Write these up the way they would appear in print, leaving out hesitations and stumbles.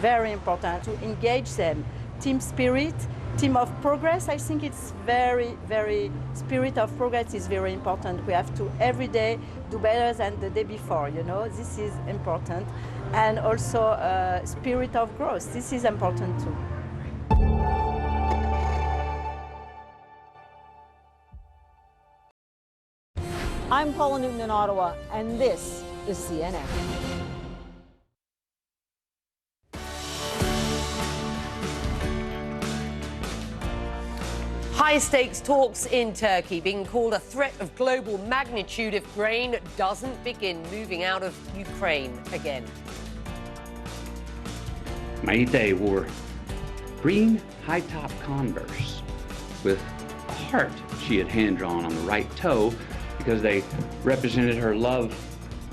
very important to engage them. Team spirit, team of progress, I think it's very, spirit of progress is very important. We have to every day do better than the day before, you know, this is important. And also spirit of growth, this is important too. I'm Paula Newton in Ottawa, and this is CNN. High-stakes talks in Turkey being called a threat of global magnitude if grain doesn't begin moving out of Ukraine again. Maite wore green high-top Converse with a heart she had hand-drawn on the right toe because they represented her love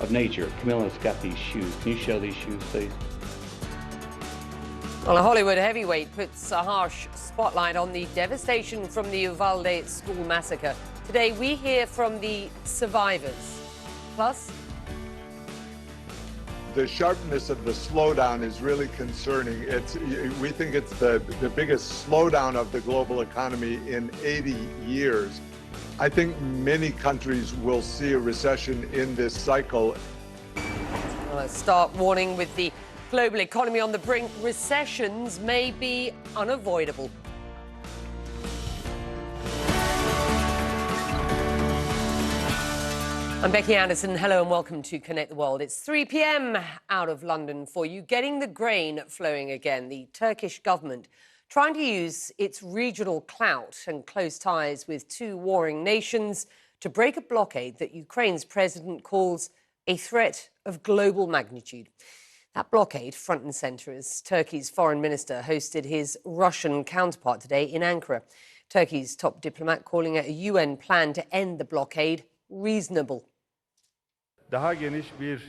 of nature. Camilla's got these shoes. Can you show these shoes, please? Well, a Hollywood heavyweight puts a harsh spotlight on the devastation from the Uvalde school massacre. Today, we hear from the survivors. Plus, the sharpness of the slowdown is really concerning. We think it's the biggest slowdown of the global economy in 80 years. I think many countries will see a recession in this cycle. Well, a stark warning with the global economy on the brink. Recessions may be unavoidable. I'm Becky Anderson. Hello and welcome to Connect the World. It's 3 p.m. out of London for you. Getting the grain flowing again. The Turkish government trying to use its regional clout and close ties with two warring nations to break a blockade that Ukraine's president calls a threat of global magnitude. That blockade, front and centre, as Turkey's foreign minister hosted his Russian counterpart today in Ankara. Turkey's top diplomat calling a UN plan to end the blockade reasonable. Daha geniş bir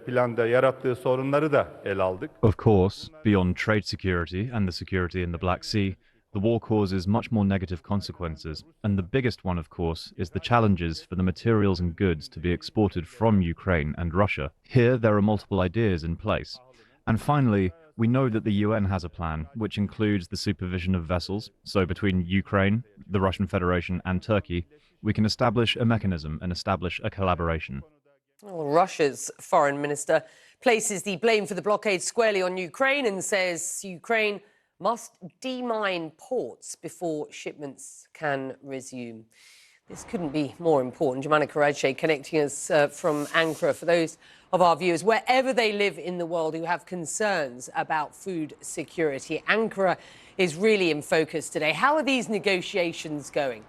planda yarattığı sorunları da ele aldık. Of course, beyond trade security and the security in the Black Sea, the war causes much more negative consequences, and the biggest one, of course, is the challenges for the materials and goods to be exported from Ukraine and Russia. Here, there are multiple ideas in place. And finally, we know that the UN has a plan, which includes the supervision of vessels, so between Ukraine, the Russian Federation and Turkey, we can establish a mechanism and establish a collaboration. Well, Russia's foreign minister places the blame for the blockade squarely on Ukraine and says Ukraine must demine ports before shipments can resume. This couldn't be more important. Jumana Karadzic connecting us from Ankara. For those of our viewers, wherever they live in the world who have concerns about food security, Ankara is really in focus today. How are these negotiations going?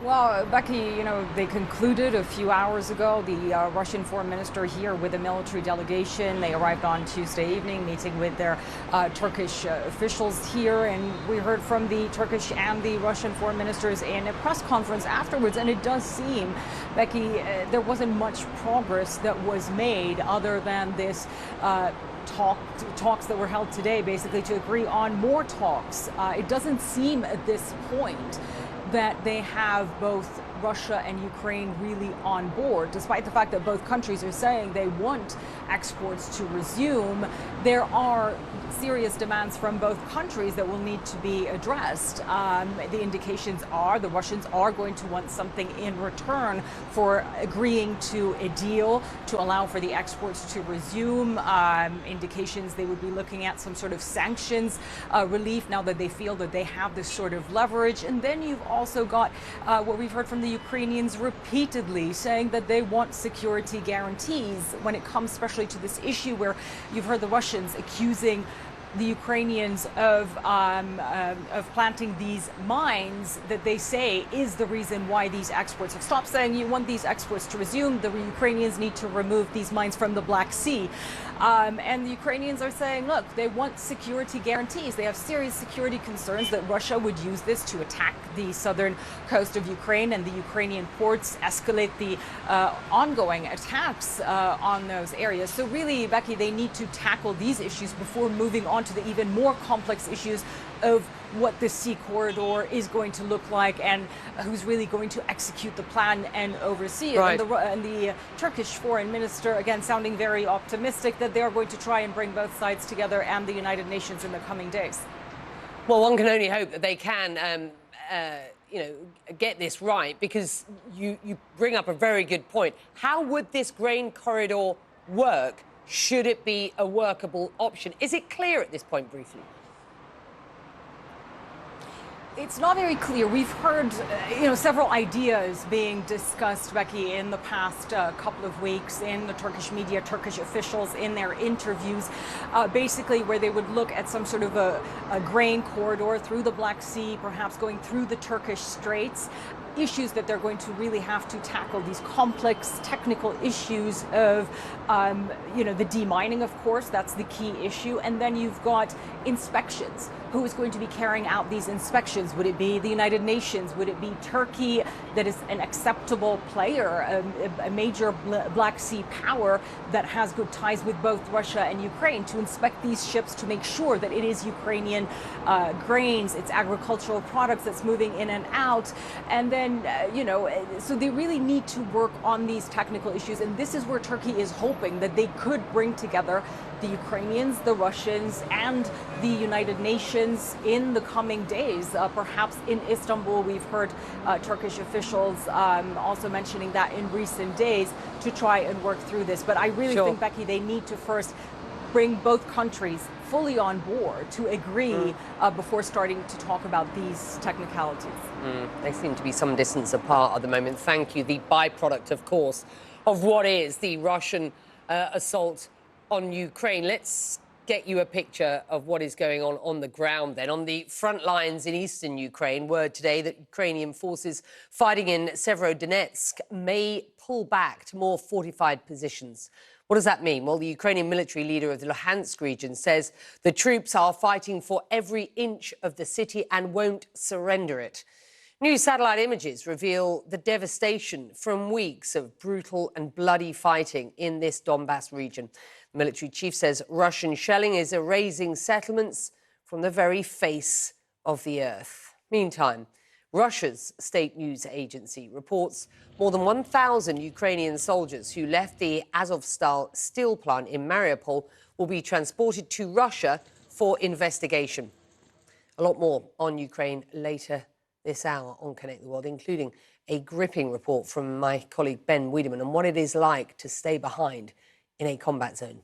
Well, Becky, you know, they concluded a few hours ago. The Russian foreign minister here with a military delegation. They arrived on Tuesday evening, meeting with their Turkish officials here. And we heard from the Turkish and the Russian foreign ministers in a press conference afterwards. And it does seem, Becky, there wasn't much progress that was made other than this talks that were held today, basically to agree on more talks. It doesn't seem at this point that they have both Russia and Ukraine really on board, despite the fact that both countries are saying they want exports to resume. There are serious demands from both countries that will need to be addressed. The indications are the Russians are going to want something in return for agreeing to a deal to allow for the exports to resume. Indications they would be looking at some sort of sanctions relief now that they feel that they have this sort of leverage. And then you've also got what we've heard from the Ukrainians repeatedly saying that they want security guarantees when it comes especially to this issue where you've heard the Russians accusing the Ukrainians of planting these mines that they say is the reason why these exports have stopped. Saying you want these exports to resume, the Ukrainians need to remove these mines from the Black Sea. And the Ukrainians are saying, look, they want security guarantees. They have serious security concerns that Russia would use this to attack the southern coast of Ukraine and the Ukrainian ports, escalate the ongoing attacks on those areas. So really, Becky, they need to tackle these issues before moving on to the even more complex issues of what the sea corridor is going to look like and who's really going to execute the plan and oversee it. Right. And the Turkish foreign minister, again, sounding very optimistic that they are going to try and bring both sides together and the United Nations in the coming days. Well, one can only hope that they can, get this right, because you bring up a very good point. How would this grain corridor work? Should it be a workable option? Is it clear at this point, briefly? It's not very clear. We've heard, several ideas being discussed, Becky, in the past couple of weeks in the Turkish media, Turkish officials in their interviews, basically where they would look at some sort of a grain corridor through the Black Sea, perhaps going through the Turkish Straits. Issues that they're going to really have to tackle, these complex technical issues of, the demining, of course, that's the key issue. And then you've got inspections. Who is going to be carrying out these inspections? Would it be the United Nations? Would it be Turkey, that is an acceptable player, a major Black Sea power that has good ties with both Russia and Ukraine, to inspect these ships to make sure that it is Ukrainian grains, it's agricultural products that's moving in and out. And then, so they really need to work on these technical issues. And this is where Turkey is hoping that they could bring together the Ukrainians, the Russians, and the United Nations in the coming days. Perhaps in Istanbul, we've heard Turkish officials also mentioning that in recent days, to try and work through this. But I really think, Becky, they need to first bring both countries fully on board to agree before starting to talk about these technicalities. They seem to be some distance apart at the moment. Thank you. The byproduct, of course, of what is the Russian assault on Ukraine. Let's get you a picture of what is going on the ground then. On the front lines in eastern Ukraine, word today that Ukrainian forces fighting in Severodonetsk may pull back to more fortified positions. What does that mean? Well, the Ukrainian military leader of the Luhansk region says the troops are fighting for every inch of the city and won't surrender it. New satellite images reveal the devastation from weeks of brutal and bloody fighting in this Donbass region. The military chief says Russian shelling is erasing settlements from the very face of the earth. Meantime, Russia's state news agency reports more than 1,000 Ukrainian soldiers who left the Azovstal steel plant in Mariupol will be transported to Russia for investigation. A lot more on Ukraine later this hour on Connect the World, including a gripping report from my colleague Ben Wiedemann on what it is like to stay behind in a combat zone.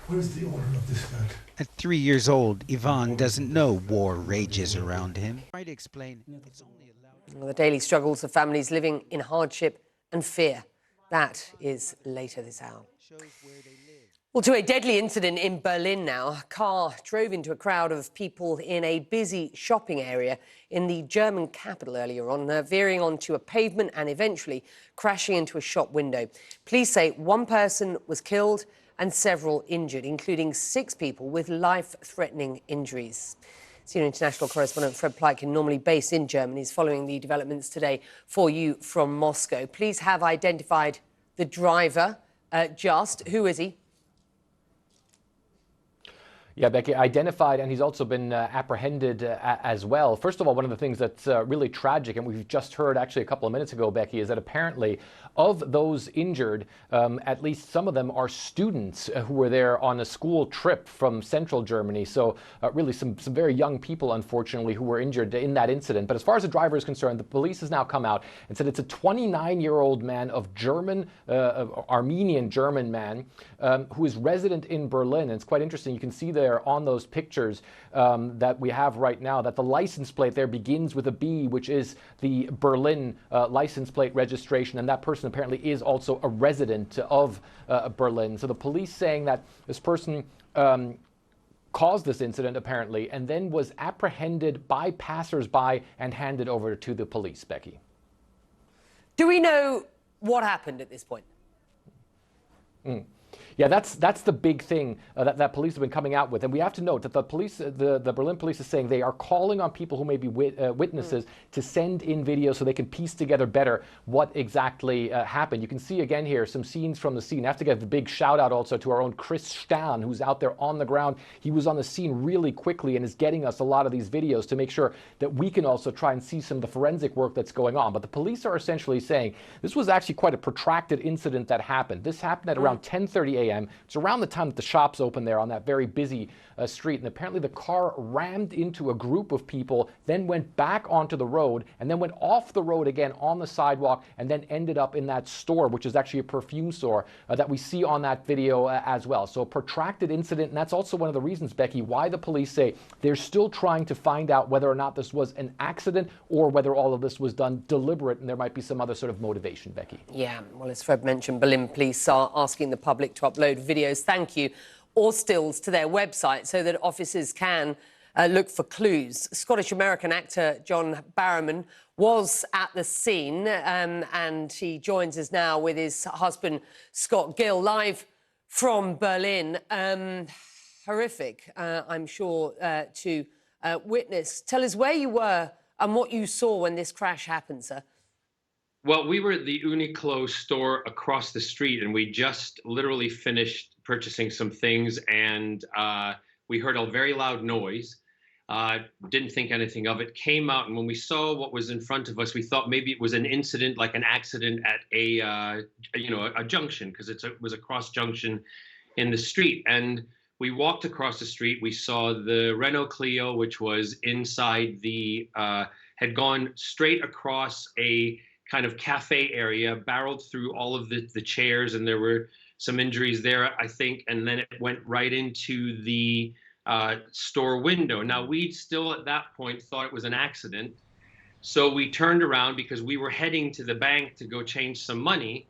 What is the order of this event? At 3 years old, Ivan doesn't know war rages around him. Try to explain it's only allowed. Well, the daily struggles of families living in hardship and fear. That is later this hour. Well, to a deadly incident in Berlin now. A car drove into a crowd of people in a busy shopping area in the German capital earlier on, veering onto a pavement and eventually crashing into a shop window. Police say one person was killed and several injured, including 6 people with life-threatening injuries. Senior international correspondent Fred Pleiken, normally based in Germany, is following the developments today for you from Moscow. Police have identified the driver. Who is he? Yeah, Becky, identified, and he's also been apprehended as well. First of all, one of the things that's really tragic, and we've just heard actually a couple of minutes ago, Becky, is that apparently of those injured, at least some of them are students who were there on a school trip from central Germany. So really some very young people, unfortunately, who were injured in that incident. But as far as the driver is concerned, the police has now come out and said it's a 29-year-old man of Armenian German man who is resident in Berlin. And it's quite interesting. You can see there on those pictures that we have right now that the license plate there begins with a B, which is the Berlin license plate registration. And that person apparently is also a resident of Berlin. So the police saying that this person caused this incident apparently and then was apprehended by passers-by and handed over to the police, Becky. Do we know what happened at this point? Yeah, that's the big thing that police have been coming out with, and we have to note that the police, the Berlin police, is saying they are calling on people who may be witnesses to send in videos so they can piece together better what exactly happened. You can see again here some scenes from the scene. I have to give a big shout out also to our own Chris Stan, who's out there on the ground. He was on the scene really quickly and is getting us a lot of these videos to make sure that we can also try and see some of the forensic work that's going on. But the police are essentially saying this was actually quite a protracted incident that happened. This happened at around 10:30 a.m. It's around the time that the shops open there on that very busy street. And apparently the car rammed into a group of people, then went back onto the road, and then went off the road again on the sidewalk, and then ended up in that store, which is actually a perfume store that we see on that video as well. So a protracted incident, and that's also one of the reasons, Becky, why the police say they're still trying to find out whether or not this was an accident or whether all of this was done deliberate and there might be some other sort of motivation, Becky. Yeah, well, as Fred mentioned, Berlin police are asking the public to upload videos, thank you, or stills to their website so that officers can look for clues. Scottish-American actor John Barrowman was at the scene and he joins us now with his husband, Scott Gill, live from Berlin. Horrific, I'm sure, to witness. Tell us where you were and what you saw when this crash happened, sir. Well, we were at the Uniqlo store across the street, and we just literally finished purchasing some things, and we heard a very loud noise. Didn't think anything of it. Came out, and when we saw what was in front of us, we thought maybe it was an incident, like an accident at a junction, because it was a cross junction in the street. And we walked across the street. We saw the Renault Clio, which was inside the had gone straight across a kind of cafe area, barreled through all of the chairs, and there were some injuries there, I think, and then it went right into the store window. Now, we still at that point thought it was an accident, so we turned around because we were heading to the bank to go change some money,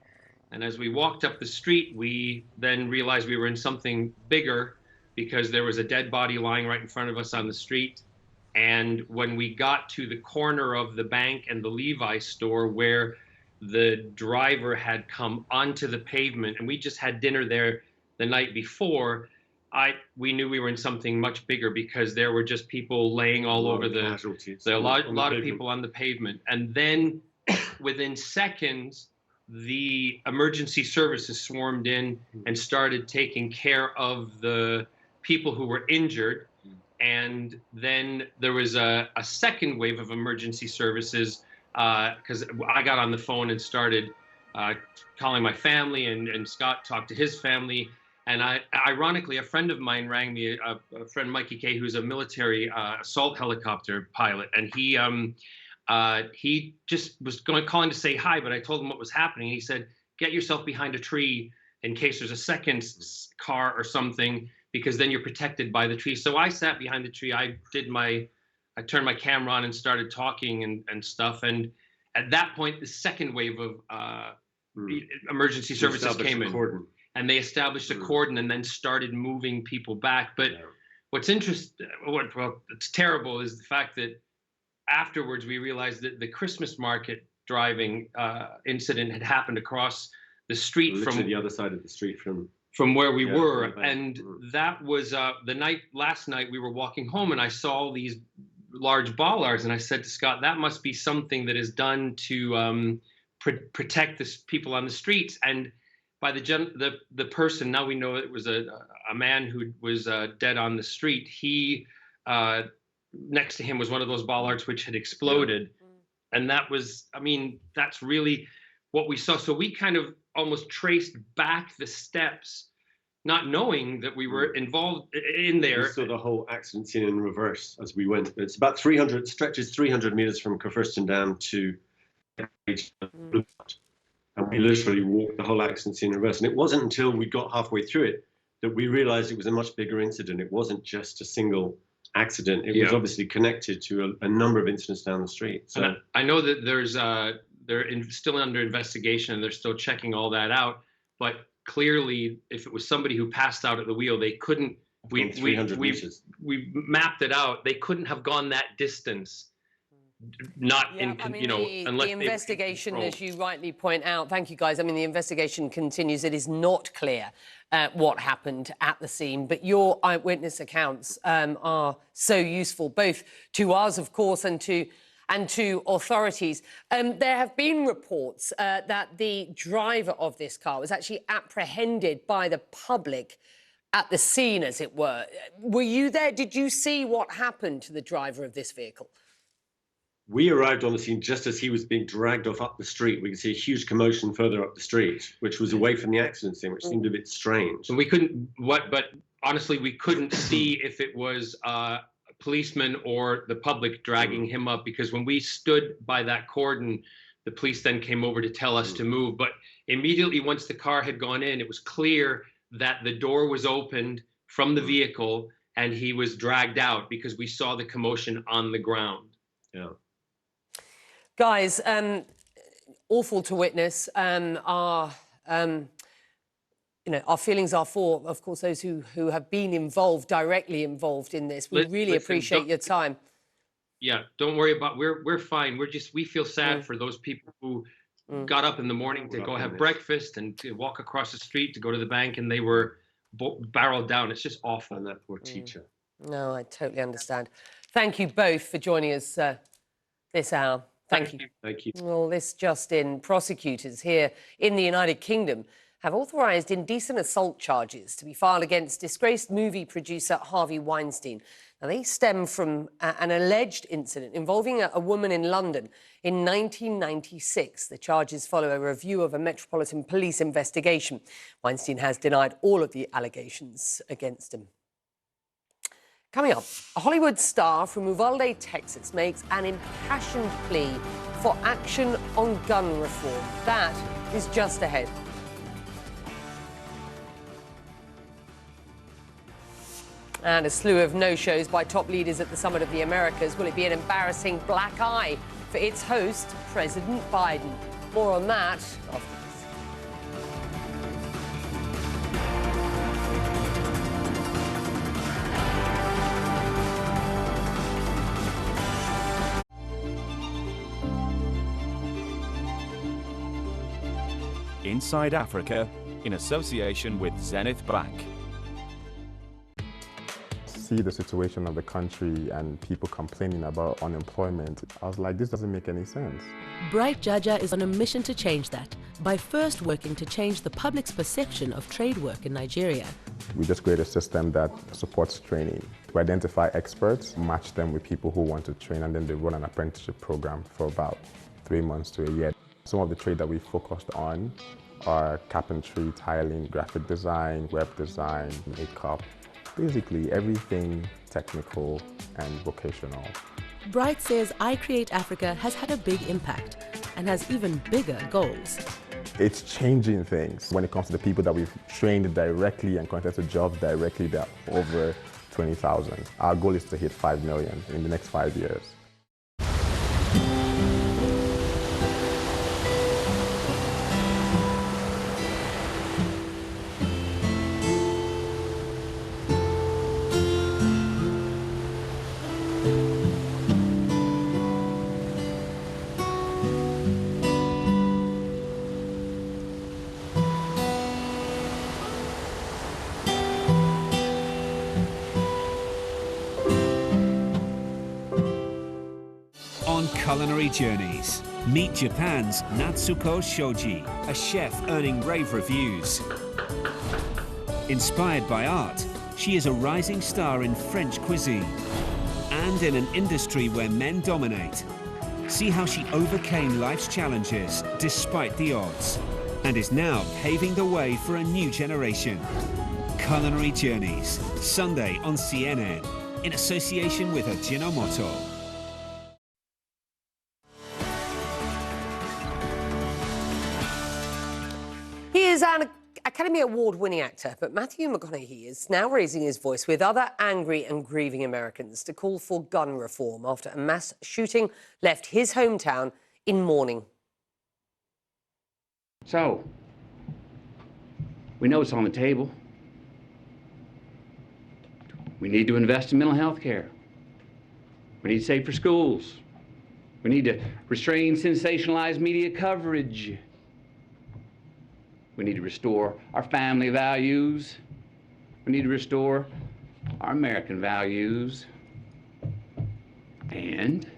and as we walked up the street, we then realized we were in something bigger because there was a dead body lying right in front of us on the street. And when we got to the corner of the bank and the Levi's store where the driver had come onto the pavement, and we just had dinner there the night before, we knew we were in something much bigger because there were just people laying all over a lot of people on the pavement. And then within seconds, the emergency services swarmed in and started taking care of the people who were injured. And then there was a second wave of emergency services because I got on the phone and started calling my family, and Scott talked to his family. And ironically, a friend of mine rang me, a friend, Mikey Kay, who's a military assault helicopter pilot. And he just was calling to say hi, but I told him what was happening. He said, get yourself behind a tree in case there's a second car or something, because then you're protected by the tree. So I sat behind the tree. I turned my camera on and started talking and stuff. And at that point, the second wave of emergency services came in. And they established a cordon and then started moving people back. But what's interesting, it's terrible, is the fact that afterwards we realized that the Christmas market driving incident had happened across the street from the other side of the street from where we were. And that was last night we were walking home and I saw all these large bollards, and I said to Scott, that must be something that is done to protect the people on the streets. And by the person, now we know it was a man who was dead on the street. He next to him was one of those bollards which had exploded. And that was, I mean, that's really what we saw. So we kind of almost traced back the steps, not knowing that we were involved in there. We saw the whole accident scene in reverse as we went. It's about 300, stretches 300 meters from Kufstein Dam to and we literally walked the whole accident scene in reverse. And it wasn't until we got halfway through it that we realized it was a much bigger incident. It wasn't just a single accident. It was obviously connected to a number of incidents down the street. So and I know that they're still under investigation and they're still checking all that out. But clearly, if it was somebody who passed out at the wheel, they couldn't. We mapped it out. They couldn't have gone that distance not Yeah, in, I mean, you know, unless the they were investigation, controlled. as you rightly point out, thank you guys. I mean, the investigation continues. It is not clear what happened at the scene, but your eyewitness accounts are so useful, both to us, of course, and to authorities. There have been reports that the driver of this car was actually apprehended by the public at the scene, as it were. Were you there? Did you see what happened to the driver of this vehicle? We arrived on the scene just as he was being dragged off up the street. We could see a huge commotion further up the street, which was away from the accident scene, which seemed a bit strange. And we couldn't, but honestly, we couldn't see if it was a policeman or the public dragging him up, because when we stood by that cordon, the police then came over to tell us to move. But immediately once the car had gone in, it was clear that the door was opened from the vehicle and he was dragged out because we saw the commotion on the ground. Yeah. Guys, awful to witness. Our feelings are for, of course, those who have been involved, directly involved in this. We really appreciate your time. Yeah, don't worry about. We're fine. We feel sad for those people who got up in the morning to go have breakfast and to walk across the street to go to the bank, and they were barreled down. It's just awful. And that poor teacher. No, I totally understand. Thank you both for joining us this hour. Thank you. Thank you. Well, this just in. Prosecutors here in the United Kingdom have authorised indecent assault charges to be filed against disgraced movie producer Harvey Weinstein. Now, they stem from an alleged incident involving a woman in London in 1996. The charges follow a review of a Metropolitan Police investigation. Weinstein has denied all of the allegations against him. Coming up, a Hollywood star from Uvalde, Texas, makes an impassioned plea for action on gun reform. That is just ahead. And a slew of no-shows by top leaders at the Summit of the Americas. Will it be an embarrassing black eye for its host, President Biden? More on that after this. Inside Africa, in association with Zenith Bank. See the situation of the country and people complaining about unemployment, I was like, this doesn't make any sense. Bright Jaja is on a mission to change that by first working to change the public's perception of trade work in Nigeria. We just create a system that supports training. We identify experts, match them with people who want to train, and then they run an apprenticeship program for about 3 months to a year. Some of the trade that we focused on are carpentry, tiling, graphic design, web design, makeup, basically everything technical and vocational. Bright says I Create Africa has had a big impact and has even bigger goals. It's changing things. When it comes to the people that we've trained directly and connected to jobs directly, they're over 20,000. Our goal is to hit 5 million in the next 5 years. Culinary journeys. Meet Japan's Natsuko Shoji, a chef earning rave reviews. Inspired by art, she is a rising star in French cuisine and in an industry where men dominate. See how she overcame life's challenges despite the odds and is now paving the way for a new generation. Culinary Journeys, Sunday on CNN, in association with Ajinomoto. He is an Academy Award-winning actor, but Matthew McConaughey is now raising his voice with other angry and grieving Americans to call for gun reform after a mass shooting left his hometown in mourning. So, we know it's on the table. We need to invest in mental health care. We need to save for schools. We need to restrain sensationalized media coverage. We need to restore our family values. We need to restore our American values. And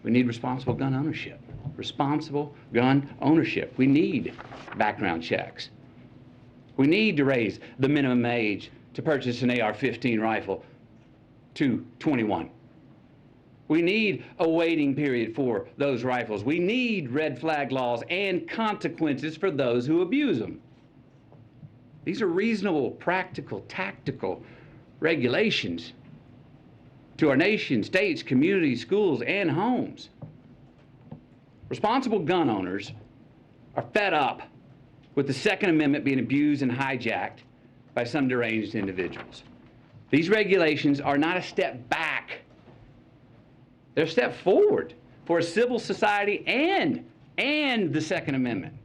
we need responsible gun ownership. Responsible gun ownership. We need background checks. We need to raise the minimum age to purchase an AR-15 rifle to 21. We need a waiting period for those rifles. We need red flag laws and consequences for those who abuse them. These are reasonable, practical, tactical regulations to our nation, states, communities, schools, and homes. Responsible gun owners are fed up with the Second Amendment being abused and hijacked by some deranged individuals. These regulations are not a step back. They're a step forward for a civil society and the Second Amendment.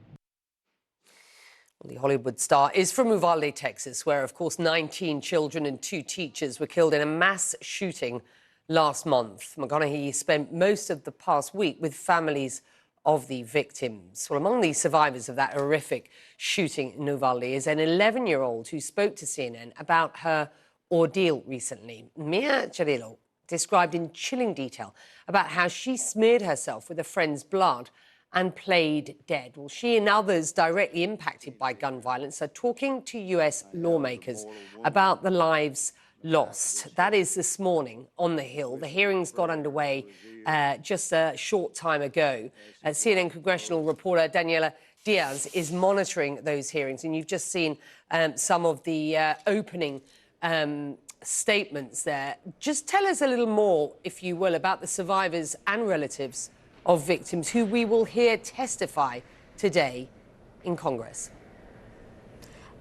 The Hollywood star is from Uvalde, Texas, where, of course, 19 children and 2 teachers were killed in a mass shooting last month. McConaughey spent most of the past week with families of the victims. Well, among the survivors of that horrific shooting in Uvalde is an 11-year-old who spoke to CNN about her ordeal recently. Mia Cirillo described in chilling detail about how she smeared herself with a friend's blood and played dead. Well, she and others directly impacted by gun violence are talking to US lawmakers about the lives lost. That is this morning on the Hill. The hearings got underway just a short time ago. CNN congressional reporter Daniela Diaz is monitoring those hearings, and you've just seen some of the opening statements there. Just tell us a little more, if you will, about the survivors and relatives of victims who we will hear testify today in Congress.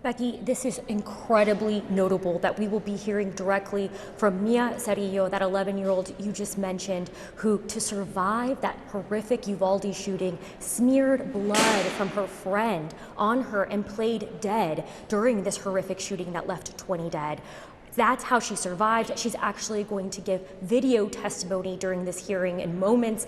Becky, this is incredibly notable that we will be hearing directly from Mia Cirillo, that 11-year-old you just mentioned, who, to survive that horrific Uvalde shooting, smeared blood from her friend on her and played dead during this horrific shooting that left 20 dead. That's how she survived. She's actually going to give video testimony during this hearing in moments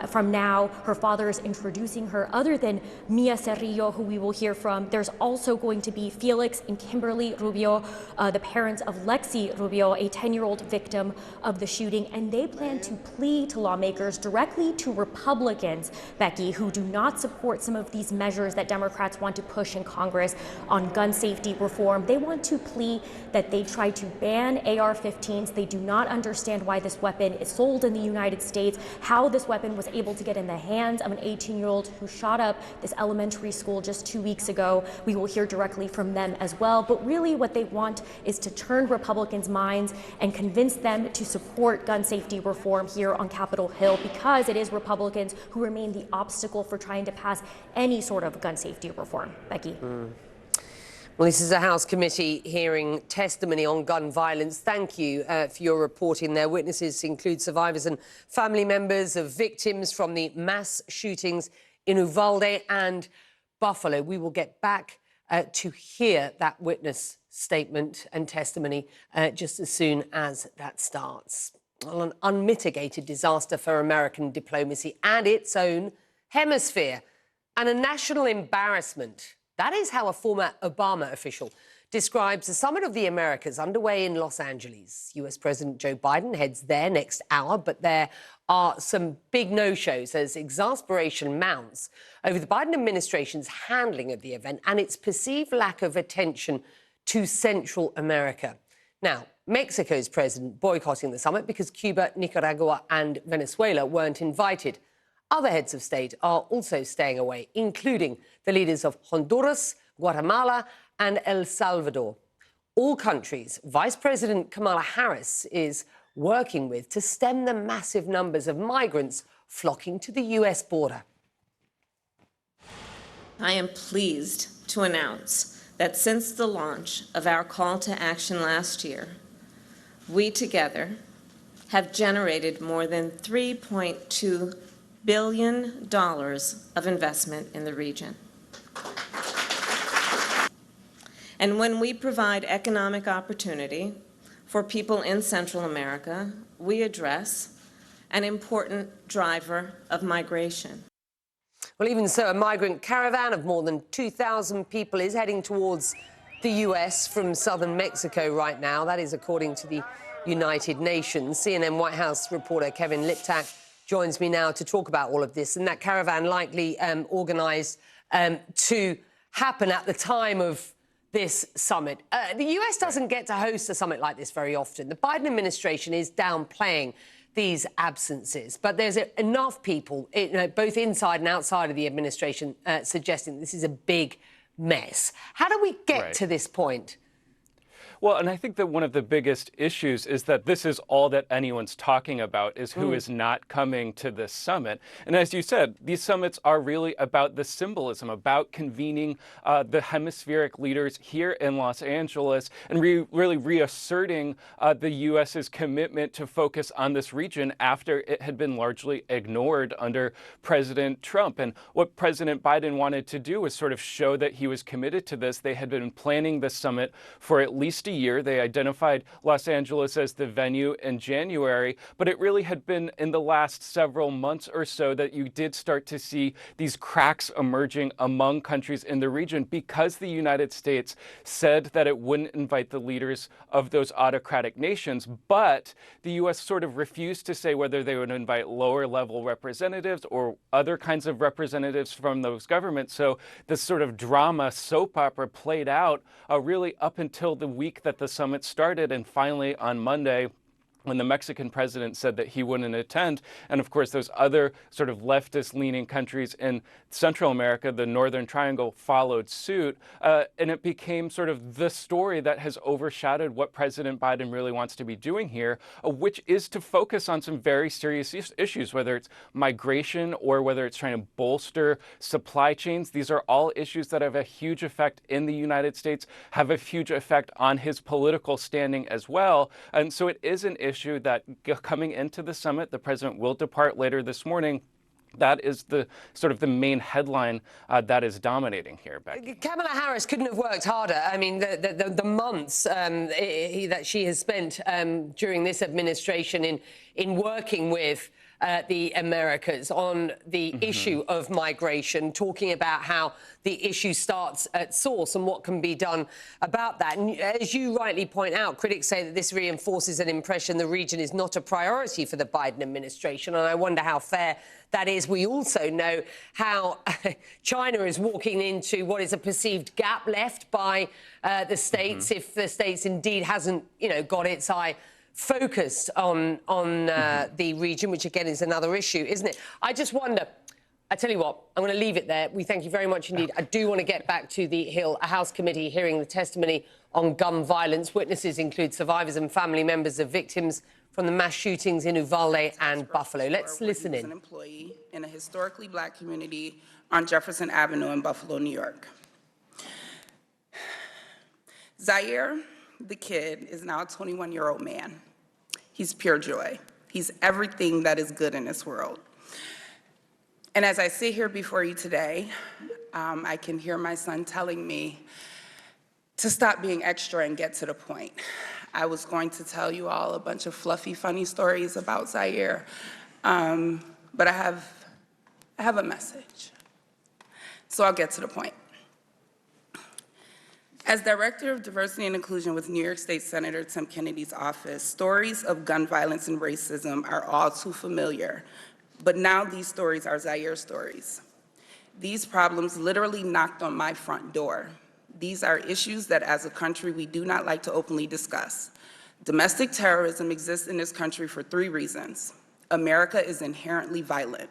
from now. Her father is introducing her. Other than Mia Cirillo, who we will hear from, there's also going to be Felix and Kimberly Rubio, the parents of Lexi Rubio, a 10-year-old victim of the shooting, and they plan to plead to lawmakers, directly to Republicans, Becky, who do not support some of these measures that Democrats want to push in Congress on gun safety reform. They want to plead that they try to ban AR-15s. They do not understand why this weapon is sold in the United States, how this weapon was able to get in the hands of an 18-year-old who shot up this elementary school just 2 weeks ago. We will hear directly from them as well. But really what they want is to turn Republicans' minds and convince them to support gun safety reform here on Capitol Hill, because it is Republicans who remain the obstacle for trying to pass any sort of gun safety reform. Becky. Well, this is a House committee hearing testimony on gun violence. Thank you for your reporting there. Witnesses include survivors and family members of victims from the mass shootings in Uvalde and Buffalo. We will get back to hear that witness statement and testimony just as soon as that starts. Well, an unmitigated disaster for American diplomacy and its own hemisphere, and a national embarrassment. That is how a former Obama official describes the Summit of the Americas underway in Los Angeles. US President Joe Biden heads there next hour, but there are some big no-shows as exasperation mounts over the Biden administration's handling of the event and its perceived lack of attention to Central America. Now, Mexico's president boycotting the summit because Cuba, Nicaragua and Venezuela weren't invited. Other heads of state are also staying away, including the leaders of Honduras, Guatemala and El Salvador. All countries Vice President Kamala Harris is working with to stem the massive numbers of migrants flocking to the US border. I am pleased to announce that since the launch of our call to action last year, we together have generated more than $3.2 billion of investment in the region. And when we provide economic opportunity for people in Central America, we address an important driver of migration. Well, even so, a migrant caravan of more than 2,000 people is heading towards the US from southern Mexico right now. That is according to the United Nations. CNN White House reporter Kevin Liptak joins me now to talk about all of this. And that caravan likely organised to happen at the time of this summit. The US doesn't get to host a summit like this very often. The Biden administration is downplaying these absences, but there's enough people, both inside and outside of the administration, suggesting this is a big mess. How do we get to this point? Well, and I think that one of the biggest issues is that this is all that anyone's talking about, is who is not coming to this summit. And as you said, these summits are really about the symbolism, about convening the hemispheric leaders here in Los Angeles and really reasserting the U.S.'s commitment to focus on this region after it had been largely ignored under President Trump. And what President Biden wanted to do was sort of show that he was committed to this. They had been planning this summit for at least a year. They identified Los Angeles as the venue in January, but it really had been in the last several months or so that you did start to see these cracks emerging among countries in the region because the United States said that it wouldn't invite the leaders of those autocratic nations, but the U.S. sort of refused to say whether they would invite lower level representatives or other kinds of representatives from those governments. So this sort of drama soap opera played out really up until the week that the summit started, and finally on Monday, when the Mexican president said that he wouldn't attend. And of course, those other sort of leftist-leaning countries in Central America, the Northern Triangle, followed suit. And it became sort of the story that has overshadowed what President Biden really wants to be doing here, which is to focus on some very serious issues, whether it's migration or whether it's trying to bolster supply chains. These are all issues that have a huge effect in the United States, have a huge effect on his political standing as well. And so it is an issue that coming into the summit, the president will depart later this morning. That is the sort of the main headline that is dominating here, Becky. Kamala Harris couldn't have worked harder. I mean, the months that she has spent during this administration in working with the Americas on the issue of migration, talking about how the issue starts at source and what can be done about that. And as you rightly point out, critics say that this reinforces an impression the region is not a priority for the Biden administration, and I wonder how fair that is. We also know how China is walking into what is a perceived gap left by the states if the states indeed hasn't, got its eye focused on the region, which again is another issue, isn't it? I just wonder, I tell you what, I'm going to leave it there. We thank you very much indeed. I do want to get back to the Hill House Committee hearing the testimony on gun violence. Witnesses include survivors and family members of victims from the mass shootings in Uvalde and Buffalo. Let's listen in. An employee in a historically black community on Jefferson Avenue in Buffalo, New York. Zaire, the kid, is now a 21-year-old man. He's pure joy. He's everything that is good in this world. And as I sit here before you today, I can hear my son telling me to stop being extra and get to the point. I was going to tell you all a bunch of fluffy, funny stories about Zaire, but I have a message. So I'll get to the point. As Director of Diversity and Inclusion with New York State Senator Tim Kennedy's office, stories of gun violence and racism are all too familiar, but now these stories are Zaire stories. These problems literally knocked on my front door. These are issues that as a country we do not like to openly discuss. Domestic terrorism exists in this country for 3 reasons. America is inherently violent.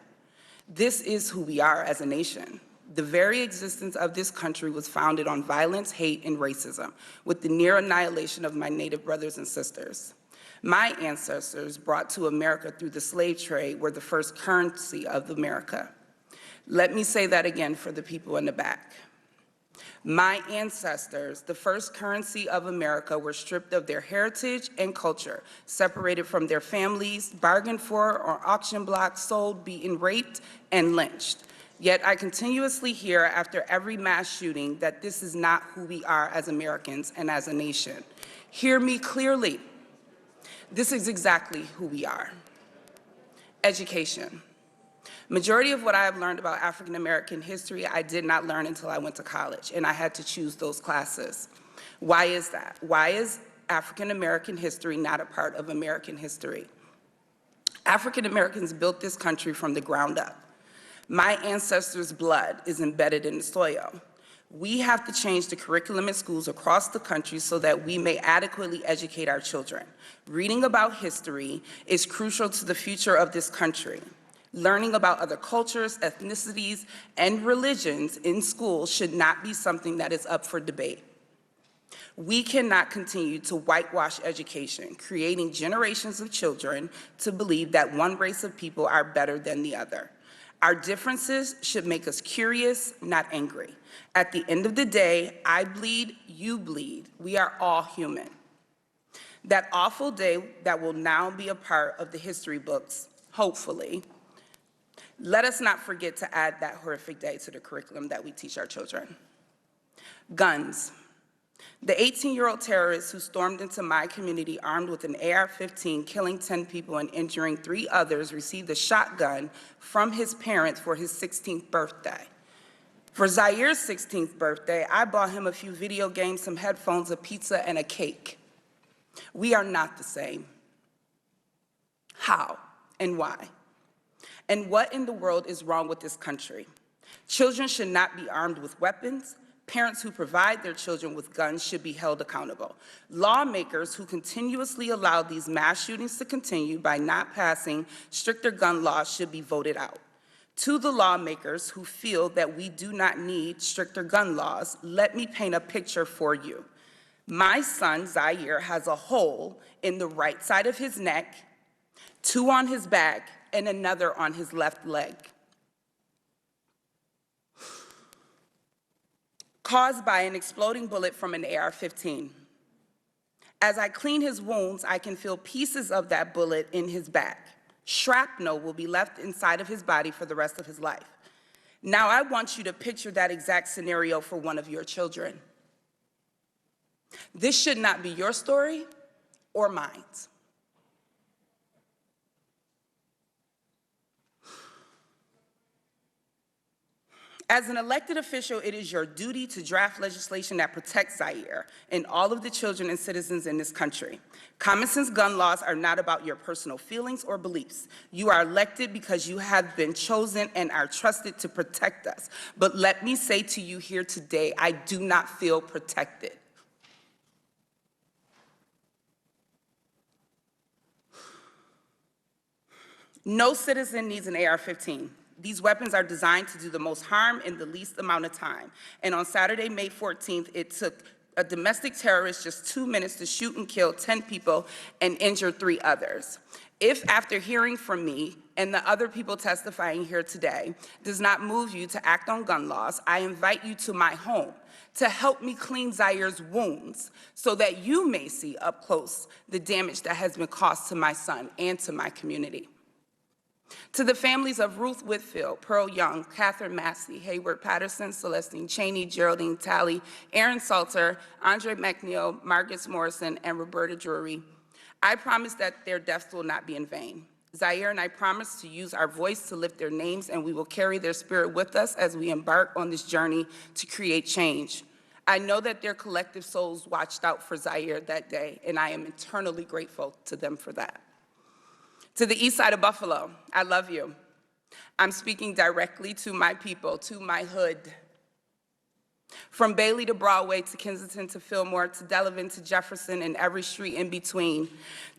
This is who we are as a nation. The very existence of this country was founded on violence, hate, and racism, with the near annihilation of my Native brothers and sisters. My ancestors brought to America through the slave trade were the first currency of America. Let me say that again for the people in the back. My ancestors, the first currency of America, were stripped of their heritage and culture, separated from their families, bargained for on auction blocks, sold, beaten, raped, and lynched. Yet I continuously hear after every mass shooting that this is not who we are as Americans and as a nation. Hear me clearly. This is exactly who we are. Education. Majority of what I have learned about African American history, I did not learn until I went to college, and I had to choose those classes. Why is that? Why is African American history not a part of American history? African Americans built this country from the ground up. My ancestors' blood is embedded in the soil. We have to change the curriculum in schools across the country so that we may adequately educate our children. Reading about history is crucial to the future of this country. Learning about other cultures, ethnicities, and religions in schools should not be something that is up for debate. We cannot continue to whitewash education, creating generations of children to believe that one race of people are better than the other. Our differences should make us curious, not angry. At the end of the day, I bleed, you bleed. We are all human. That awful day that will now be a part of the history books, hopefully, let us not forget to add that horrific day to the curriculum that we teach our children. Guns. The 18-year-old terrorist who stormed into my community armed with an AR-15, killing 10 people and injuring 3 others, received a shotgun from his parents for his 16th birthday. For Zaire's 16th birthday, I bought him a few video games, some headphones, a pizza, and a cake. We are not the same. How and why? And what in the world is wrong with this country? Children should not be armed with weapons. Parents who provide their children with guns should be held accountable. Lawmakers who continuously allow these mass shootings to continue by not passing stricter gun laws should be voted out. To the lawmakers who feel that we do not need stricter gun laws, let me paint a picture for you. My son, Zaire, has a hole in the right side of his neck, 2 on his back, and another on his left leg, caused by an exploding bullet from an AR-15. As I clean his wounds, I can feel pieces of that bullet in his back. Shrapnel will be left inside of his body for the rest of his life. Now I want you to picture that exact scenario for one of your children. This should not be your story or mine. As an elected official, it is your duty to draft legislation that protects Zaire and all of the children and citizens in this country. Common sense gun laws are not about your personal feelings or beliefs. You are elected because you have been chosen and are trusted to protect us. But let me say to you here today, I do not feel protected. No citizen needs an AR-15. These weapons are designed to do the most harm in the least amount of time. And on Saturday, May 14th, it took a domestic terrorist just 2 minutes to shoot and kill 10 people and injure 3 others. If after hearing from me and the other people testifying here today does not move you to act on gun laws, I invite you to my home to help me clean Zaire's wounds so that you may see up close the damage that has been caused to my son and to my community. To the families of Ruth Whitfield, Pearl Young, Catherine Massey, Hayward Patterson, Celestine Cheney, Geraldine Talley, Aaron Salter, Andre McNeil, Marcus Morrison, and Roberta Drury, I promise that their deaths will not be in vain. Zaire and I promise to use our voice to lift their names, and we will carry their spirit with us as we embark on this journey to create change. I know that their collective souls watched out for Zaire that day, and I am eternally grateful to them for that. To the east side of Buffalo, I love you. I'm speaking directly to my people, to my hood. From Bailey to Broadway, to Kensington, to Fillmore, to Delavan, to Jefferson, and every street in between.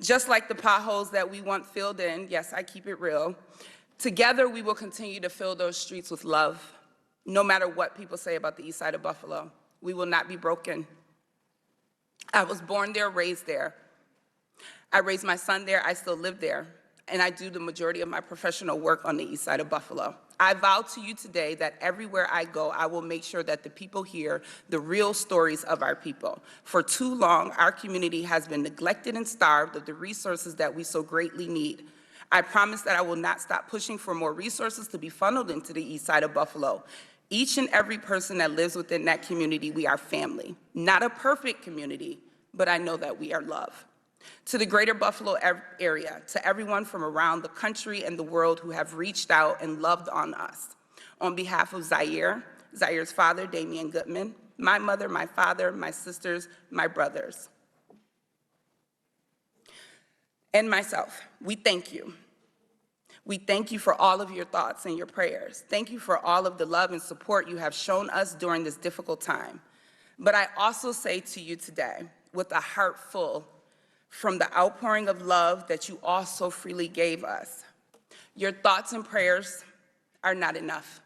Just like the potholes that we want filled in, yes, I keep it real, together we will continue to fill those streets with love. No matter what people say about the east side of Buffalo, we will not be broken. I was born there, raised there. I raised my son there, I still live there. And I do the majority of my professional work on the east side of Buffalo. I vow to you today that everywhere I go, I will make sure that the people hear the real stories of our people. For too long, our community has been neglected and starved of the resources that we so greatly need. I promise that I will not stop pushing for more resources to be funneled into the east side of Buffalo. Each and every person that lives within that community, we are family. Not a perfect community, but I know that we are love. To the greater Buffalo area, to everyone from around the country and the world who have reached out and loved on us. On behalf of Zaire, Zaire's father, Damian Goodman, my mother, my father, my sisters, my brothers, and myself, we thank you. We thank you for all of your thoughts and your prayers. Thank you for all of the love and support you have shown us during this difficult time. But I also say to you today, with a heart full, from the outpouring of love that you all so freely gave us, your thoughts and prayers are not enough.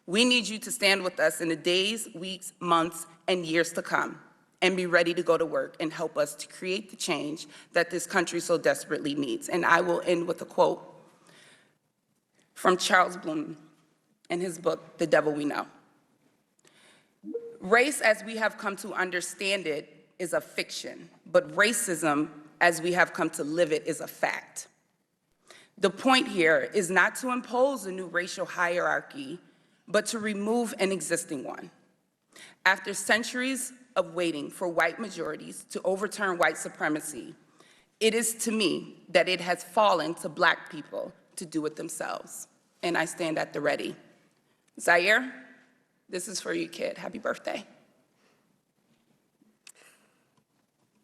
We need you to stand with us in the days, weeks, months, and years to come, and be ready to go to work and help us to create the change that this country so desperately needs. And I will end with a quote from Charles Bloom in his book, The Devil We Know. Race, as we have come to understand it, is a fiction, but racism, as we have come to live it, is a fact. The point here is not to impose a new racial hierarchy, but to remove an existing one. After centuries of waiting for white majorities to overturn white supremacy, it is to me that it has fallen to Black people to do it themselves. And I stand at the ready. Zaire, this is for you, kid. Happy birthday.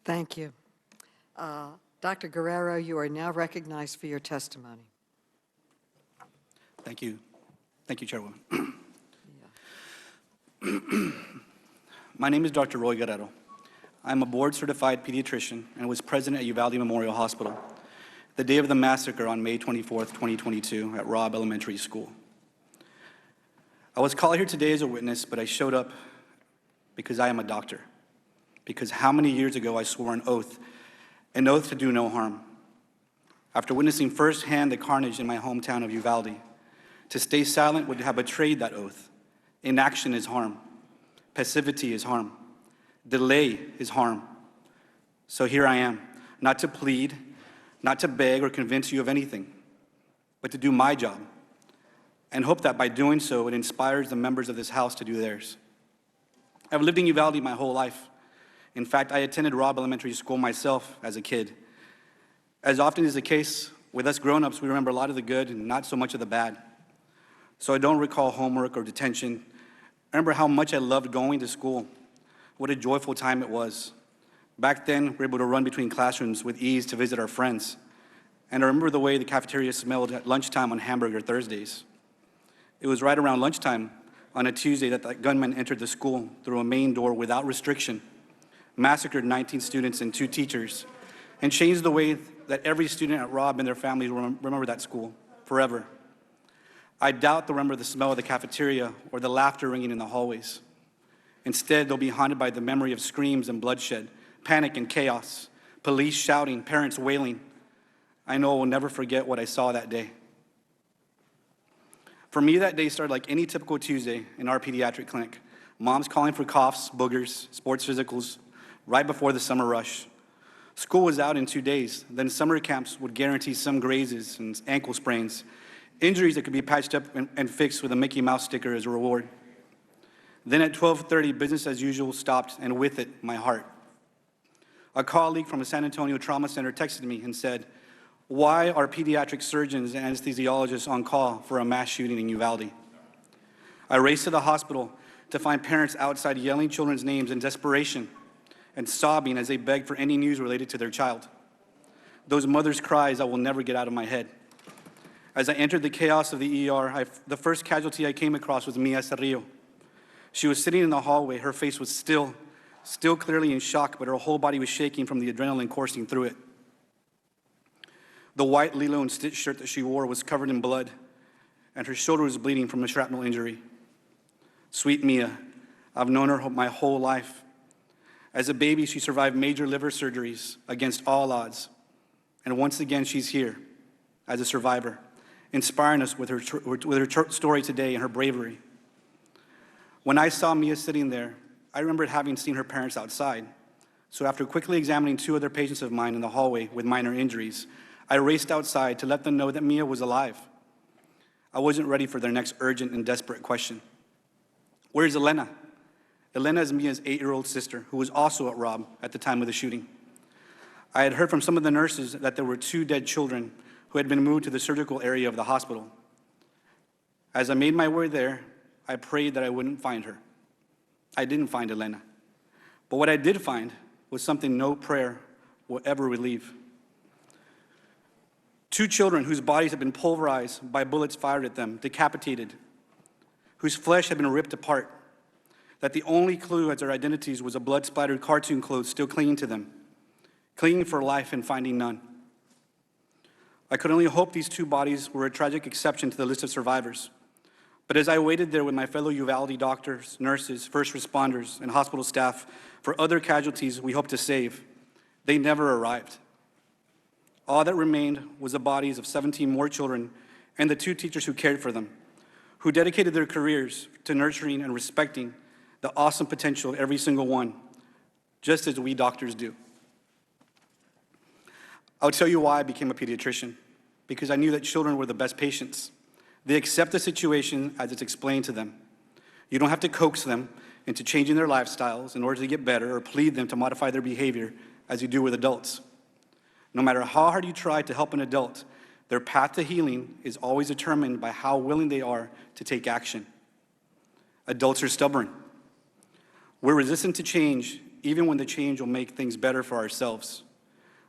Thank you. Dr. Guerrero, you are now recognized for your testimony. Thank you. Thank you, Chairwoman. My name is Dr. Roy Guerrero. I'm a board-certified pediatrician and was present at Uvalde Memorial Hospital the day of the massacre on May 24th, 2022 at Robb Elementary School. I was called here today as a witness, but I showed up because I am a doctor. Because how many years ago I swore an oath to do no harm. After witnessing firsthand the carnage in my hometown of Uvalde, to stay silent would have betrayed that oath. Inaction is harm. Passivity is harm. Delay is harm. So here I am, not to plead, not to beg or convince you of anything, but to do my job, and hope that by doing so, it inspires the members of this House to do theirs. I've lived in Uvalde my whole life. In fact, I attended Robb Elementary School myself as a kid. As often is the case with us grown-ups, we remember a lot of the good and not so much of the bad. So I don't recall homework or detention. I remember how much I loved going to school. What a joyful time it was. Back then, we were able to run between classrooms with ease to visit our friends. And I remember the way the cafeteria smelled at lunchtime on hamburger Thursdays. It was right around lunchtime on a Tuesday that gunman entered the school through a main door without restriction, massacred 19 students and 2 teachers, and changed the way that every student at Robb and their families remember that school forever. I doubt they'll remember the smell of the cafeteria or the laughter ringing in the hallways. Instead, they'll be haunted by the memory of screams and bloodshed, panic and chaos, police shouting, parents wailing. I know I will never forget what I saw that day. For me, that day started like any typical Tuesday in our pediatric clinic. Moms calling for coughs, boogers, sports physicals, right before the summer rush. School was out in 2 days. Then summer camps would guarantee some grazes and ankle sprains, injuries that could be patched up and fixed with a Mickey Mouse sticker as a reward. Then at 12:30, business as usual stopped, and with it, my heart. A colleague from a San Antonio trauma center texted me and said, "Why are pediatric surgeons and anesthesiologists on call for a mass shooting in Uvalde?" I raced to the hospital to find parents outside yelling children's names in desperation and sobbing as they begged for any news related to their child. Those mothers' cries I will never get out of my head. As I entered the chaos of the ER, the first casualty I came across was Mia Cerrillo. She was sitting in the hallway. Her face was still clearly in shock, but her whole body was shaking from the adrenaline coursing through it. The white Lilo and Stitch shirt that she wore was covered in blood, and her shoulder was bleeding from a shrapnel injury. Sweet Mia, I've known her my whole life. As a baby, she survived major liver surgeries against all odds. And once again, she's here as a survivor, inspiring us with her story today and her bravery. When I saw Mia sitting there, I remembered having seen her parents outside. So after quickly examining 2 other patients of mine in the hallway with minor injuries, I raced outside to let them know that Mia was alive. I wasn't ready for their next urgent and desperate question. Where's Elena? Elena is Mia's 8-year-old sister, who was also at Robb at the time of the shooting. I had heard from some of the nurses that there were 2 dead children who had been moved to the surgical area of the hospital. As I made my way there, I prayed that I wouldn't find her. I didn't find Elena. But what I did find was something no prayer will ever relieve. 2 children whose bodies had been pulverized by bullets fired at them, decapitated, whose flesh had been ripped apart, that the only clue as their identities was a blood-splattered cartoon clothes still clinging to them, clinging for life and finding none. I could only hope these 2 bodies were a tragic exception to the list of survivors. But as I waited there with my fellow Uvalde doctors, nurses, first responders, and hospital staff for other casualties we hope to save, they never arrived. All that remained was the bodies of 17 more children and the 2 teachers who cared for them, who dedicated their careers to nurturing and respecting the awesome potential of every single one, just as we doctors do. I'll tell you why I became a pediatrician, because I knew that children were the best patients. They accept the situation as it's explained to them. You don't have to coax them into changing their lifestyles in order to get better or plead them to modify their behavior as you do with adults. No matter how hard you try to help an adult, their path to healing is always determined by how willing they are to take action. Adults are stubborn. We're resistant to change, even when the change will make things better for ourselves,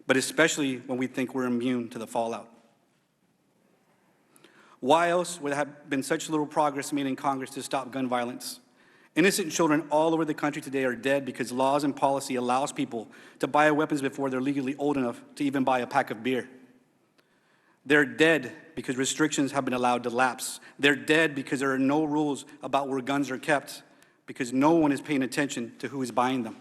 but especially when we think we're immune to the fallout. Why else would there have been such little progress made in Congress to stop gun violence? Innocent children all over the country today are dead because laws and policy allows people to buy weapons before they're legally old enough to even buy a pack of beer. They're dead because restrictions have been allowed to lapse. They're dead because there are no rules about where guns are kept, because no one is paying attention to who is buying them.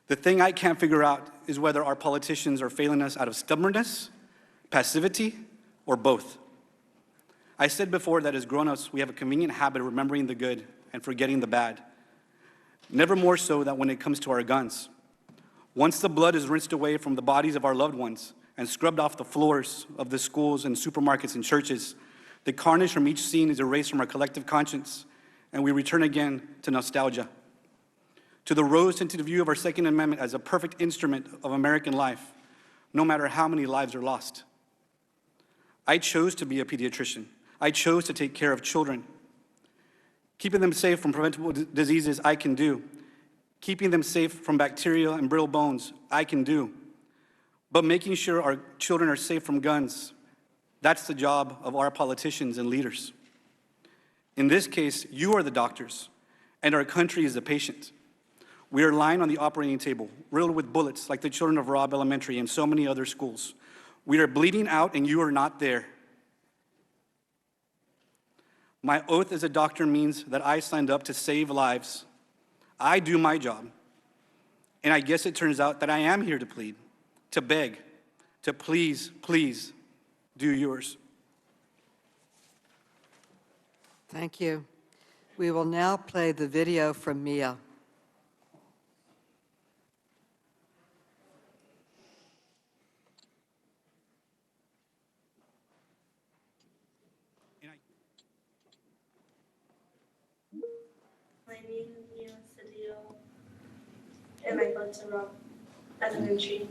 The thing I can't figure out is whether our politicians are failing us out of stubbornness, passivity, or both. I said before that as grown-ups, we have a convenient habit of remembering the good and forgetting the bad. Never more so than when it comes to our guns. Once the blood is rinsed away from the bodies of our loved ones and scrubbed off the floors of the schools and supermarkets and churches, the carnage from each scene is erased from our collective conscience, and we return again to nostalgia, to the rose-tinted view of our Second Amendment as a perfect instrument of American life, no matter how many lives are lost. I chose to be a pediatrician. I chose to take care of children. Keeping them safe from preventable diseases, I can do. Keeping them safe from bacteria and brittle bones, I can do. But making sure our children are safe from guns, that's the job of our politicians and leaders. In this case, you are the doctors, and our country is the patient. We are lying on the operating table, riddled with bullets like the children of Robb Elementary and so many other schools. We are bleeding out, and you are not there. My oath as a doctor means that I signed up to save lives. I do my job. And I guess it turns out that I am here to plead, to beg, to please, please do yours. Thank you. We will now play the video from Mia. My name is Mia Cedillo, and I go to Robb Elementary.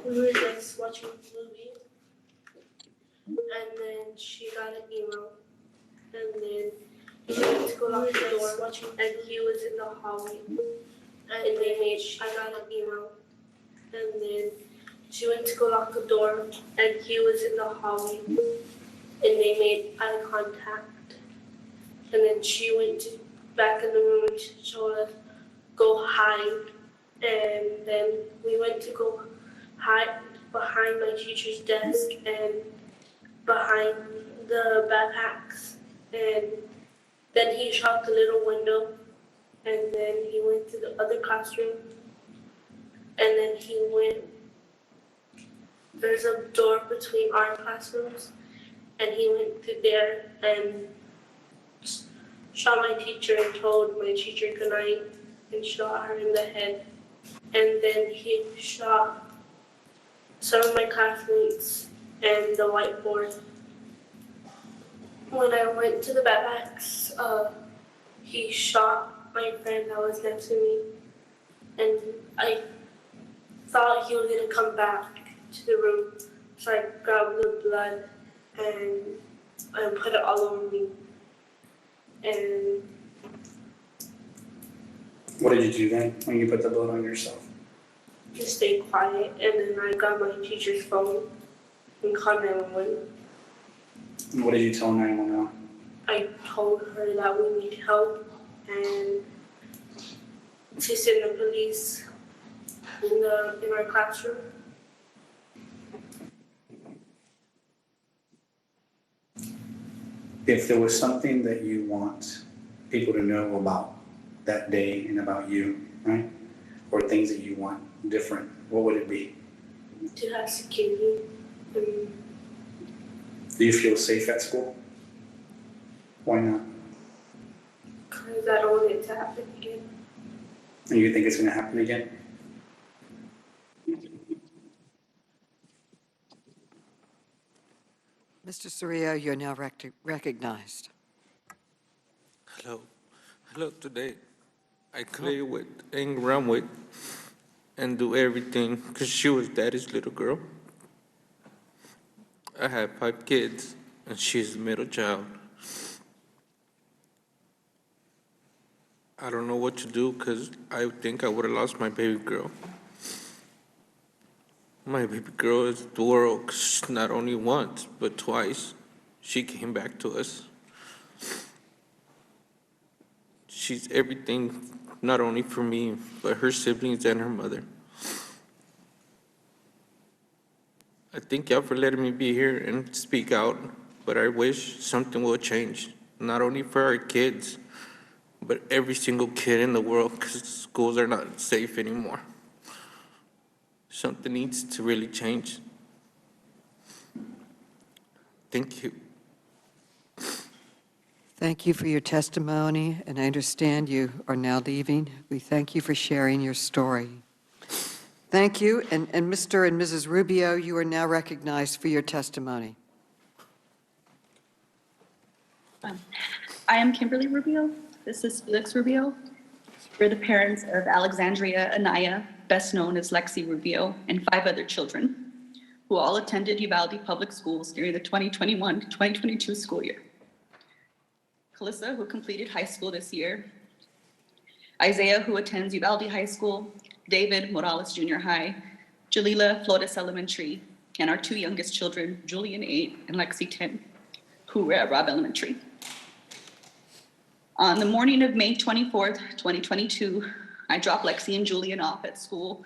We were just watching a movie, and then she got an email, and then she went to go lock the door, and he was in the hallway, and she got an email, and then she went to go lock the door, and he was in the hallway, and they made eye contact, and then she went back in the room and she told us go hide, and then we went to go hide behind my teacher's desk and behind the backpacks, and then he shot the little window, and then he went to the other classroom, and then he went, there's a door between our classrooms, and he went through there and shot my teacher and told my teacher goodnight, and shot her in the head. And then he shot some of my classmates and the whiteboard. When I went to the barracks, he shot my friend that was next to me, and I thought he was gonna come back to the room, so I grabbed the blood and put it all over me. And What did you do then when you put the blood on yourself? just stay quiet, and then I got my teacher's phone and called 911. And what did you tell 911? I told her that we need help and to send the police in our classroom. If there was something that you want people to know about that day and about you, right? Or things that you want different, what would it be? To have security. Do you feel safe at school? Why not? Because I don't want it to happen again. And you think it's going to happen again? Mr. Cirillo, you're now recognized. Hello. Hello, today I play with Ing Ramwick and do everything because she was daddy's little girl. I have 5 kids and she's the middle child. I don't know what to do because I think I would have lost my baby girl. My baby girl is the world 'cause not only once, but twice she came back to us. She's everything, not only for me, but her siblings and her mother. I thank y'all for letting me be here and speak out, but I wish something will change, not only for our kids, but every single kid in the world, because schools are not safe anymore. Something needs to really change. Thank you. Thank you for your testimony, and I understand you are now leaving. We thank you for sharing your story. Thank you, and Mr. and Mrs. Rubio, you are now recognized for your testimony. I am Kimberly Rubio. This is Felix Rubio. We're the parents of Alexandria Anaya, best known as Lexi Rubio, and 5 other children who all attended Uvalde Public Schools during the 2021-2022 school year. Calissa, who completed high school this year, Isaiah, who attends Uvalde High School, David Morales Junior High, Jalila Flores Elementary, and our 2 youngest children, Julian 8 and Lexi 10, who were at Robb Elementary. On the morning of May 24th, 2022, I dropped Lexi and Julian off at school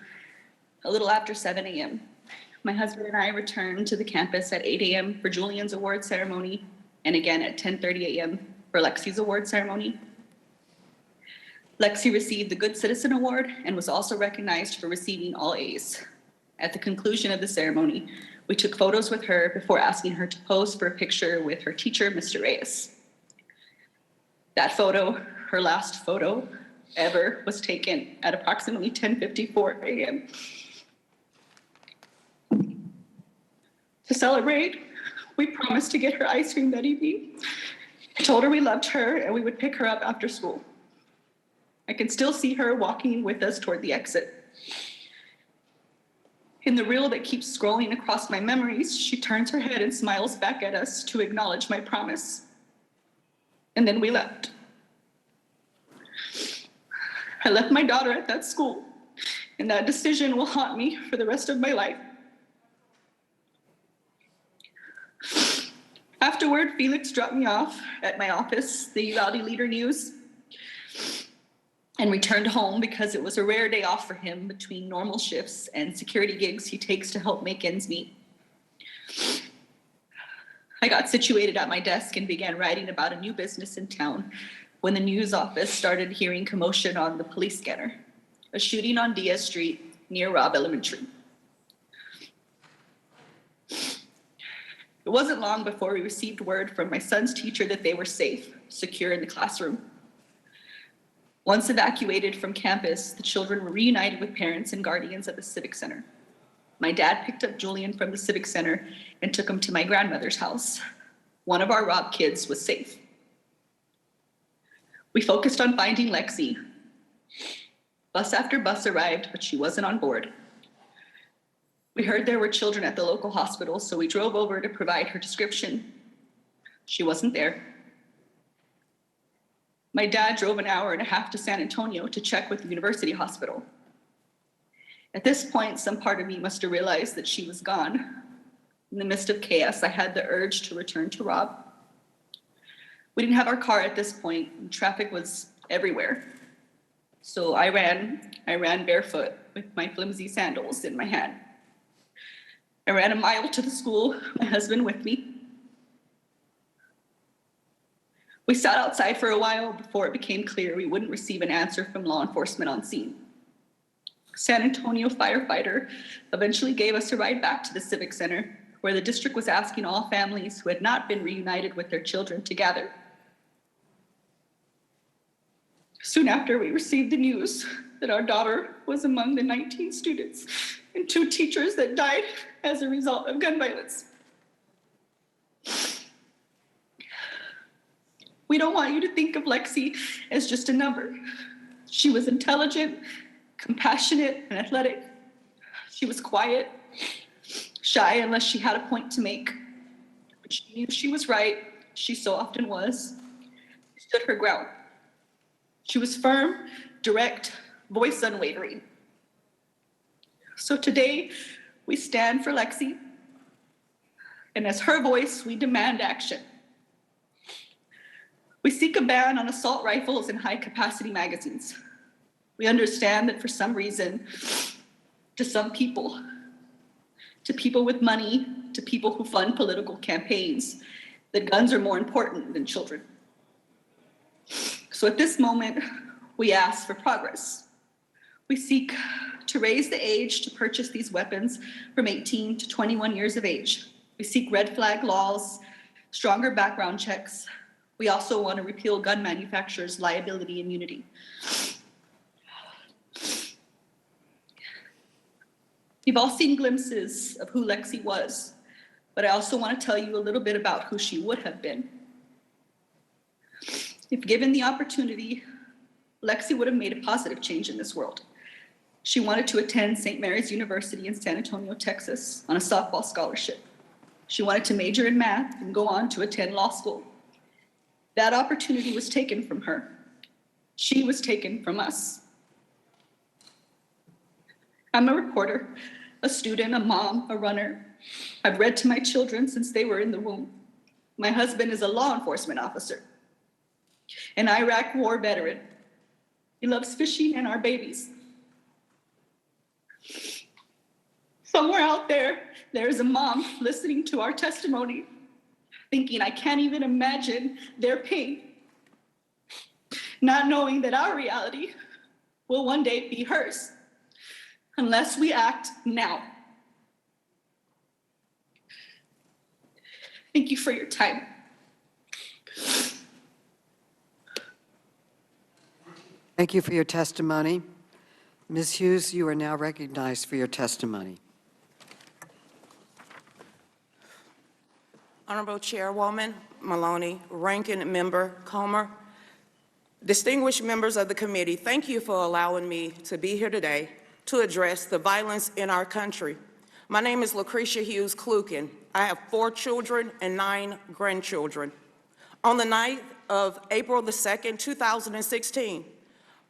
a little after 7 a.m. My husband and I returned to the campus at 8 a.m. for Julian's award ceremony, and again at 10:30 a.m. for Lexi's award ceremony. Lexi received the Good Citizen Award and was also recognized for receiving all A's. At the conclusion of the ceremony, we took photos with her before asking her to pose for a picture with her teacher, Mr. Reyes. That photo, her last photo ever, was taken at approximately 10:54 a.m. To celebrate, we promised to get her ice cream that evening. I told her we loved her and we would pick her up after school. I can still see her walking with us toward the exit. In the reel that keeps scrolling across my memories, she turns her head and smiles back at us to acknowledge my promise. And then we left. I left my daughter at that school, and that decision will haunt me for the rest of my life. Afterward, Felix dropped me off at my office, the Uvalde Leader News, and returned home because it was a rare day off for him between normal shifts and security gigs he takes to help make ends meet. I got situated at my desk and began writing about a new business in town when the news office started hearing commotion on the police scanner, a shooting on Diaz Street near Robb Elementary. It wasn't long before we received word from my son's teacher that they were safe, secure in the classroom. Once evacuated from campus, the children were reunited with parents and guardians at the Civic Center. My dad picked up Julian from the Civic Center and took him to my grandmother's house. One of our robbed kids was safe. We focused on finding Lexi. Bus after bus arrived, but she wasn't on board. We heard there were children at the local hospital, so we drove over to provide her description. She wasn't there. My dad drove an hour and a half to San Antonio to check with the university hospital. At this point, some part of me must have realized that she was gone. In the midst of chaos, I had the urge to return to Rob. We didn't have our car at this point, and traffic was everywhere. So I ran barefoot with my flimsy sandals in my hand. I ran a mile to the school, my husband with me. We sat outside for a while before it became clear we wouldn't receive an answer from law enforcement on scene. San Antonio firefighter eventually gave us a ride back to the Civic Center, where the district was asking all families who had not been reunited with their children to gather. Soon after, we received the news that our daughter was among the 19 students and 2 teachers that died as a result of gun violence. We don't want you to think of Lexi as just a number. She was intelligent, compassionate, and athletic. She was quiet, shy unless she had a point to make. But she knew she was right. She so often was. She stood her ground. She was firm, direct, voice unwavering. So today, we stand for Lexi, and as her voice, we demand action. We seek a ban on assault rifles and high-capacity magazines. We understand that for some reason, to some people, to people with money, to people who fund political campaigns, that guns are more important than children. So at this moment, we ask for progress. We seek to raise the age to purchase these weapons from 18 to 21 years of age. We seek red flag laws, stronger background checks. We also want to repeal gun manufacturers' liability immunity. You've all seen glimpses of who Lexi was, but I also want to tell you a little bit about who she would have been. If given the opportunity, Lexi would have made a positive change in this world. She wanted to attend St. Mary's University in San Antonio, Texas, on a softball scholarship. She wanted to major in math and go on to attend law school. That opportunity was taken from her. She was taken from us. I'm a reporter, a student, a mom, a runner. I've read to my children since they were in the womb. My husband is a law enforcement officer, an Iraq war veteran. He loves fishing and our babies. Somewhere out there, there is a mom listening to our testimony, thinking, I can't even imagine their pain, not knowing that our reality will one day be hers, unless we act now. Thank you for your time. Thank you for your testimony. Ms. Hughes, you are now recognized for your testimony. Honorable Chairwoman Maloney, Ranking Member Comer, distinguished members of the committee, thank you for allowing me to be here today to address the violence in our country. My name is Lucretia Hughes Klukin. I have 4 children and 9 grandchildren. On the night of April the 2nd, 2016,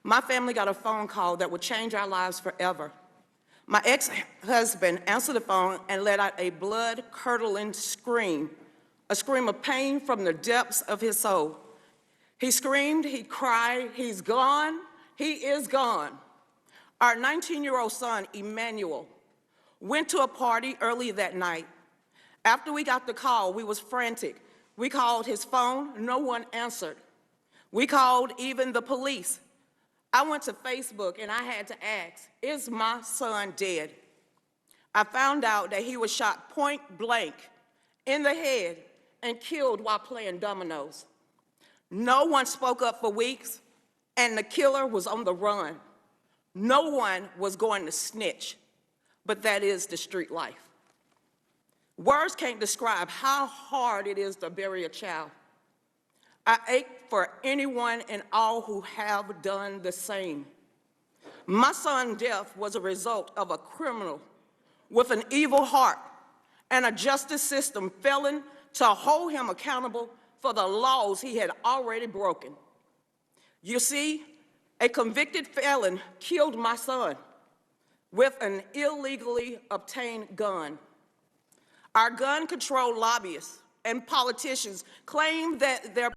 my family got a phone call that would change our lives forever. My ex-husband answered the phone and let out a blood-curdling scream, a scream of pain from the depths of his soul. He screamed, he cried, he's gone, he is gone. Our 19-year-old son, Emmanuel, went to a party early that night. After we got the call, we was frantic. We called his phone, no one answered. We called even the police. I went to Facebook and I had to ask, is my son dead? I found out that he was shot point blank in the head and killed while playing dominoes. No one spoke up for weeks, and the killer was on the run. No one was going to snitch, but that is the street life. Words can't describe how hard it is to bury a child. I ache for anyone and all who have done the same. My son's death was a result of a criminal with an evil heart and a justice system failing to hold him accountable for the laws he had already broken. You see, a convicted felon killed my son with an illegally obtained gun. Our gun control lobbyists and politicians claim that their